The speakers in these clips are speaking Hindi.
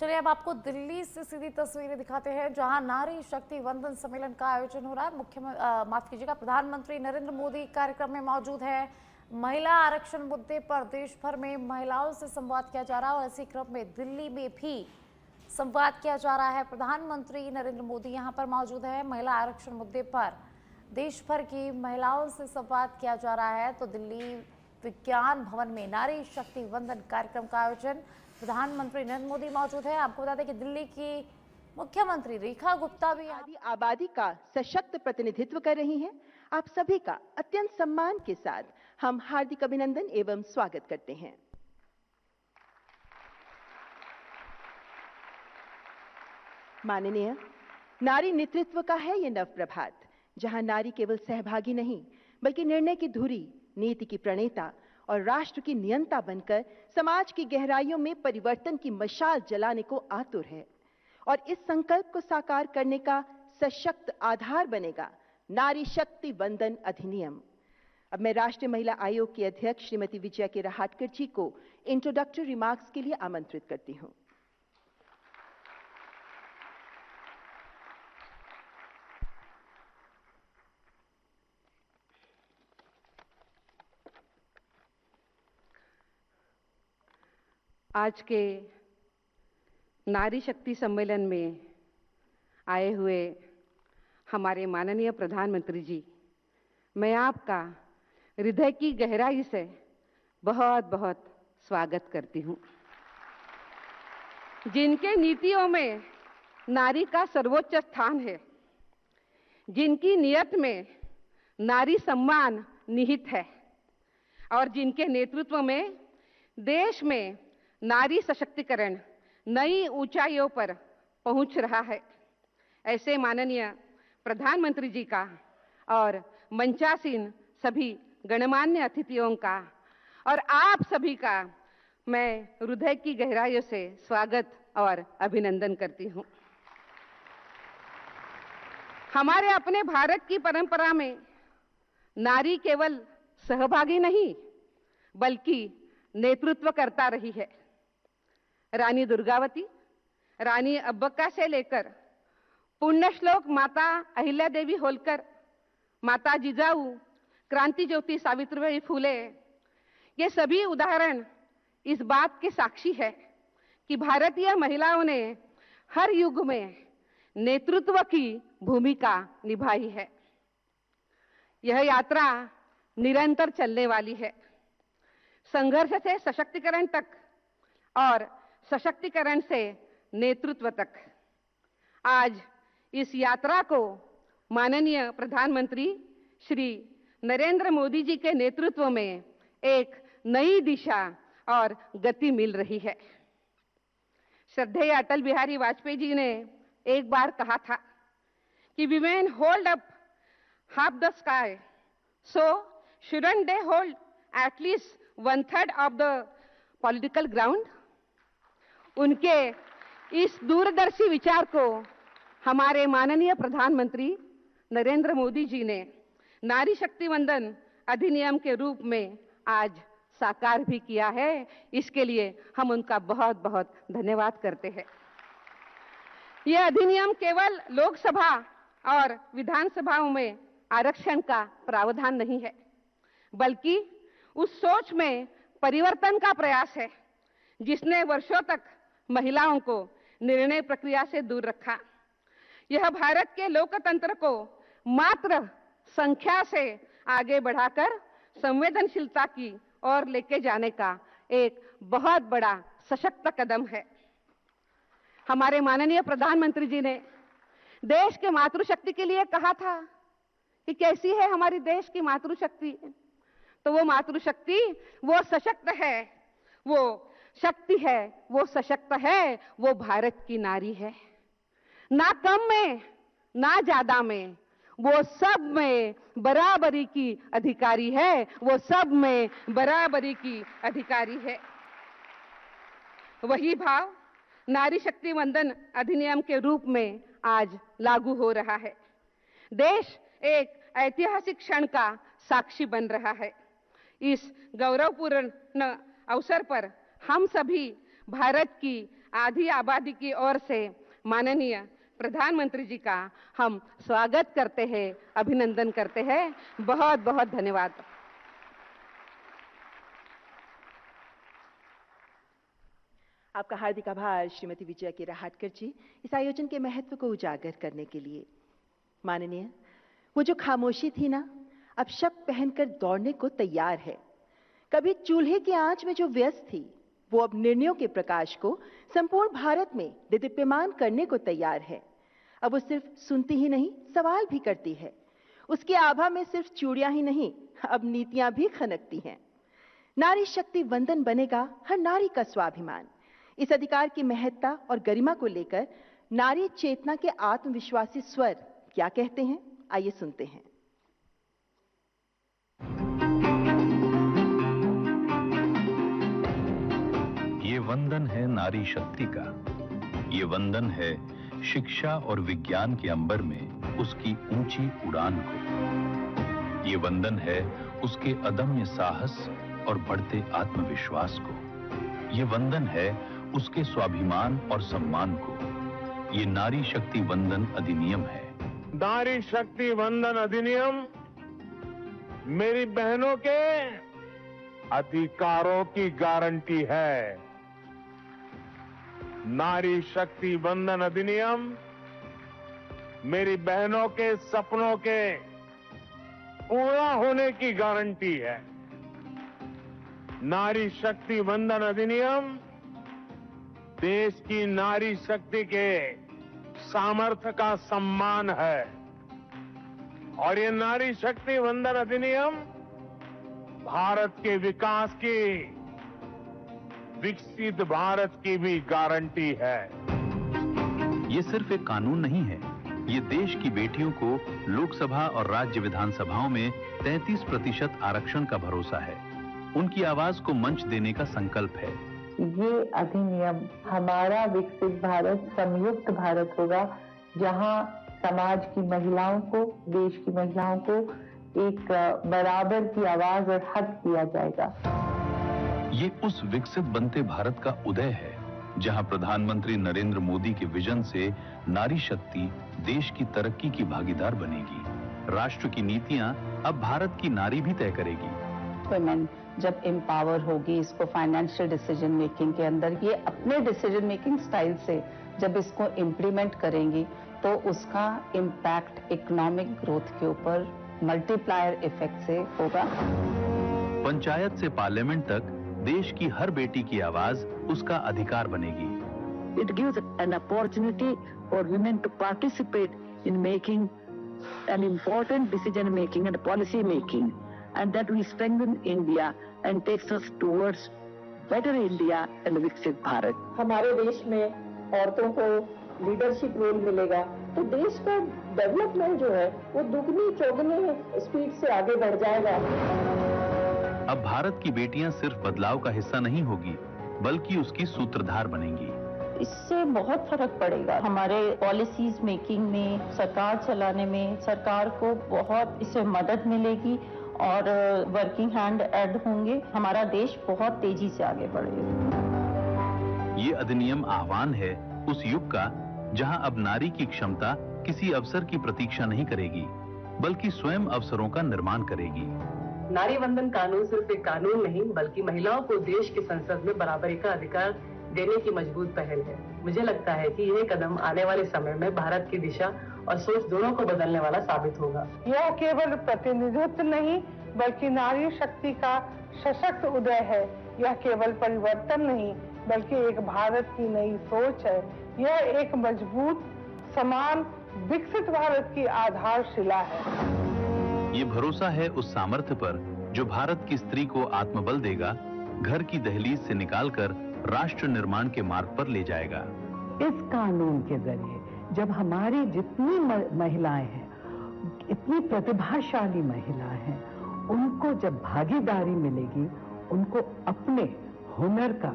चलिए अब आपको दिल्ली से सीधी तस्वीरें दिखाते हैं, जहां नारी शक्ति वंदन सम्मेलन का आयोजन हो रहा है। माफ कीजिएगा, प्रधानमंत्री नरेंद्र मोदी कार्यक्रम में मौजूद है। महिला आरक्षण मुद्दे पर देश भर में महिलाओं से संवाद किया जा रहा है और इसी क्रम में दिल्ली में भी संवाद किया जा रहा है। प्रधानमंत्री नरेंद्र मोदी यहां पर मौजूद है। महिला आरक्षण मुद्दे पर देश भर की महिलाओं से संवाद किया जा रहा है। तो दिल्ली विज्ञान भवन में नारी शक्ति वंदन कार्यक्रम का आयोजन, प्रधानमंत्री नरेंद्र मोदी मौजूद है। आपको बता दें कि दिल्ली की मुख्यमंत्री रेखा गुप्ता भी आबादी का सशक्त प्रतिनिधित्व कर रही हैं। आप सभी का अत्यंत सम्मान के साथ हम हार्दिक अभिनंदन एवं स्वागत करते हैं। माननीय, नारी नेतृत्व का है ये नव प्रभात, जहां नारी केवल सहभागी नहीं बल्कि निर्णय की धुरी, नीति की प्रणेता और राष्ट्र की नियंता बनकर समाज की गहराइयों में परिवर्तन की मशाल जलाने को आतुर है। और इस संकल्प को साकार करने का सशक्त आधार बनेगा नारी शक्ति वंदन अधिनियम। अब मैं राष्ट्रीय महिला आयोग की अध्यक्ष श्रीमती विजया के रहाटकर जी को इंट्रोडक्टरी रिमार्क्स के लिए आमंत्रित करती हूं। आज के नारी शक्ति सम्मेलन में आए हुए हमारे माननीय प्रधानमंत्री जी, मैं आपका हृदय की गहराई से बहुत बहुत स्वागत करती हूँ। जिनके नीतियों में नारी का सर्वोच्च स्थान है, जिनकी नियत में नारी सम्मान निहित है और जिनके नेतृत्व में देश में नारी सशक्तिकरण नई ऊंचाइयों पर पहुंच रहा है, ऐसे माननीय प्रधानमंत्री जी का और मंचासीन सभी गणमान्य अतिथियों का और आप सभी का मैं हृदय की गहराइयों से स्वागत और अभिनंदन करती हूं। हमारे अपने भारत की परंपरा में नारी केवल सहभागी नहीं बल्कि नेतृत्व करता रही है। रानी दुर्गावती, रानी अब्बक्का से लेकर पुण्यश्लोक माता अहिल्या देवी होलकर, माता जिजाऊ, क्रांति ज्योति सावित्रीबाई फूले, ये सभी उदाहरण इस बात के साक्षी है कि भारतीय महिलाओं ने हर युग में नेतृत्व की भूमिका निभाई है। यह यात्रा निरंतर चलने वाली है, संघर्ष से सशक्तिकरण तक और सशक्तिकरण से नेतृत्व तक। आज इस यात्रा को माननीय प्रधानमंत्री श्री नरेंद्र मोदी जी के नेतृत्व में एक नई दिशा और गति मिल रही है। श्रद्धेय अटल बिहारी वाजपेयी जी ने एक बार कहा था कि women hold up half the sky, so shouldn't they hold at least 1/3 of the political ground? उनके इस दूरदर्शी विचार को हमारे माननीय प्रधानमंत्री नरेंद्र मोदी जी ने नारी शक्ति वंदन अधिनियम के रूप में आज साकार भी किया है। इसके लिए हम उनका बहुत बहुत धन्यवाद करते हैं। यह अधिनियम केवल लोकसभा और विधानसभाओं में आरक्षण का प्रावधान नहीं है, बल्कि उस सोच में परिवर्तन का प्रयास है जिसने वर्षों तक महिलाओं को निर्णय प्रक्रिया से दूर रखा। यह भारत के लोकतंत्र को मात्र संख्या से आगे बढ़ाकर संवेदनशीलता की ओर लेके जाने का एक बहुत बड़ा सशक्त कदम है। हमारे माननीय प्रधानमंत्री जी ने देश के मातृशक्ति के लिए कहा था कि कैसी है हमारी देश की मातृशक्ति, तो वो मातृशक्ति वो सशक्त है, वो शक्ति है, वो सशक्त है, वो भारत की नारी है। ना कम में ना ज्यादा में, वो सब में बराबरी की अधिकारी है, वो सब में बराबरी की अधिकारी है। वही भाव नारी शक्ति वंदन अधिनियम के रूप में आज लागू हो रहा है। देश एक ऐतिहासिक क्षण का साक्षी बन रहा है। इस गौरवपूर्ण अवसर पर हम सभी भारत की आधी आबादी की ओर से माननीय प्रधानमंत्री जी का हम स्वागत करते हैं, अभिनंदन करते हैं। बहुत बहुत धन्यवाद। आपका हार्दिक आभार श्रीमती विजया के राहटकर जी, इस आयोजन के महत्व को उजागर करने के लिए। माननीय, वो जो खामोशी थी ना, अब शक पहनकर दौड़ने को तैयार है। कभी चूल्हे की आंच में जो व्यस्त थी, वो अब निर्णयों के प्रकाश को संपूर्ण भारत में देदीप्यमान करने को तैयार है। अब वो सिर्फ सुनती ही नहीं, सवाल भी करती है। उसकी आभा में सिर्फ चूड़ियां ही नहीं, अब नीतियां भी खनकती हैं। नारी शक्ति वंदन बनेगा हर नारी का स्वाभिमान। इस अधिकार की महत्ता और गरिमा को लेकर नारी चेतना के आत्मविश्वासी स्वर क्या कहते हैं, आइए सुनते हैं। ये वंदन है नारी शक्ति का। ये वंदन है शिक्षा और विज्ञान के अंबर में उसकी ऊंची उड़ान को। ये वंदन है उसके अदम्य साहस और बढ़ते आत्मविश्वास को। ये वंदन है उसके स्वाभिमान और सम्मान को। ये नारी शक्ति वंदन अधिनियम है। नारी शक्ति वंदन अधिनियम मेरी बहनों के अधिकारों की गारंटी है। नारी शक्ति वंदन अधिनियम मेरी बहनों के सपनों के पूरा होने की गारंटी है। नारी शक्ति वंदन अधिनियम देश की नारी शक्ति के सामर्थ्य का सम्मान है। और ये नारी शक्ति वंदन अधिनियम भारत के विकास की, विकसित भारत की भी गारंटी है। ये सिर्फ एक कानून नहीं है, ये देश की बेटियों को लोकसभा और राज्य विधानसभाओं में 33% आरक्षण का भरोसा है। उनकी आवाज को मंच देने का संकल्प है। ये अधिनियम हमारा विकसित भारत, संयुक्त भारत होगा, जहां समाज की महिलाओं को, देश की महिलाओं को एक बराबर की आवाज और हक दिया जाएगा। ये उस विकसित बनते भारत का उदय है जहां प्रधानमंत्री नरेंद्र मोदी के विजन से नारी शक्ति देश की तरक्की की भागीदार बनेगी। राष्ट्र की नीतियां अब भारत की नारी भी तय करेगी। वुमेन जब एम्पावर होगी, इसको फाइनेंशियल डिसीजन मेकिंग के अंदर, ये अपने डिसीजन मेकिंग स्टाइल से जब इसको इम्प्लीमेंट करेंगी तो उसका इम्पैक्ट इकोनॉमिक ग्रोथ के ऊपर मल्टीप्लायर इफेक्ट से होगा। पंचायत से पार्लियामेंट तक देश की हर बेटी की आवाज उसका अधिकार बनेगी। It gives an opportunity for women to participate in making an important decision making and policy making, and that will strengthen India and takes us towards better India and विकसित भारत। हमारे देश में औरतों को लीडरशिप रोल मिलेगा तो देश का डेवलपमेंट जो है वो दुगनी चौगुनी स्पीड से आगे बढ़ जाएगा। अब भारत की बेटियां सिर्फ बदलाव का हिस्सा नहीं होगी, बल्कि उसकी सूत्रधार बनेंगी। इससे बहुत फर्क पड़ेगा हमारे पॉलिसीज मेकिंग में, सरकार चलाने में। सरकार को बहुत इससे मदद मिलेगी और वर्किंग हैंड ऐड होंगे। हमारा देश बहुत तेजी से आगे बढ़ेगा। ये अधिनियम आह्वान है उस युग का जहां अब नारी की क्षमता किसी अवसर की प्रतीक्षा नहीं करेगी, बल्कि स्वयं अवसरों का निर्माण करेगी। नारी वंदन कानून सिर्फ एक कानून नहीं, बल्कि महिलाओं को देश की संसद में बराबरी का अधिकार देने की मजबूत पहल है। मुझे लगता है कि यह कदम आने वाले समय में भारत की दिशा और सोच दोनों को बदलने वाला साबित होगा। यह केवल प्रतिनिधित्व नहीं, बल्कि नारी शक्ति का सशक्त उदय है। यह केवल परिवर्तन नहीं, बल्कि एक भारत की नई सोच है। यह एक मजबूत, समान, विकसित भारत की आधारशिला है। ये भरोसा है उस सामर्थ्य पर जो भारत की स्त्री को आत्मबल देगा, घर की दहलीज से निकालकर राष्ट्र निर्माण के मार्ग पर ले जाएगा। इस कानून के जरिए जब हमारी जितनी महिलाएं हैं, इतनी प्रतिभाशाली महिलाएं हैं, उनको जब भागीदारी मिलेगी, उनको अपने हुनर का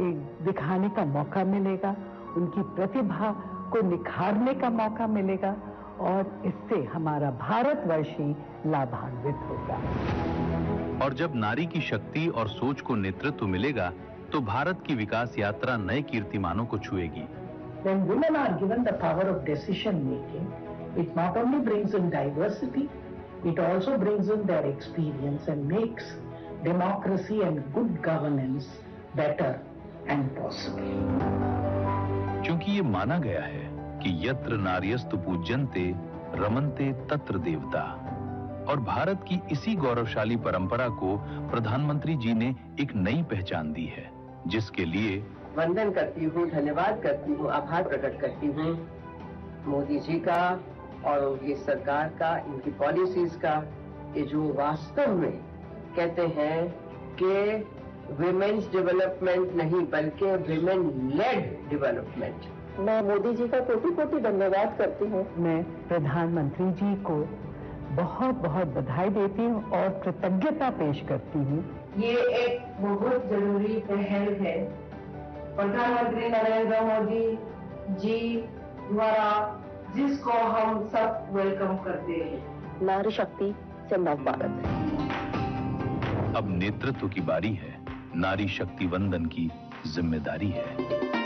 एक दिखाने का मौका मिलेगा, उनकी प्रतिभा को निखारने का मौका मिलेगा और इससे हमारा भारतवर्ष ही लाभान्वित होगा। और जब नारी की शक्ति और सोच को नेतृत्व मिलेगा, तो तो भारत की विकास यात्रा नए कीर्तिमानों को छुएगी। When women are given the power of decision making, it not only brings in diversity, it also brings in their experience and makes democracy and good governance better and possible. क्योंकि ये माना गया है कि यत्र नार्यस्तु पूज्यन्ते रमन्ते तत्र देवता, और भारत की इसी गौरवशाली परंपरा को प्रधानमंत्री जी ने एक नई पहचान दी है, जिसके लिए वंदन करती हूँ, धन्यवाद करती हूँ, आभार प्रकट करती हूँ मोदी जी का और उनकी सरकार का, इनकी पॉलिसीज का, ये जो वास्तव में कहते हैं कि विमेन्स डेवलपमेंट नहीं बल्कि विमेन लेड डेवलपमेंट। मैं मोदी जी का कोटि कोटि धन्यवाद करती हूँ। मैं प्रधानमंत्री जी को बहुत बहुत बधाई देती हूँ और कृतज्ञता पेश करती हूँ। ये एक बहुत जरूरी पहल है प्रधानमंत्री नरेंद्र मोदी जी द्वारा, जिसको हम सब वेलकम करते हैं। नारी शक्ति से नव भारत। अब नेतृत्व की बारी है, नारी शक्ति वंदन की जिम्मेदारी है।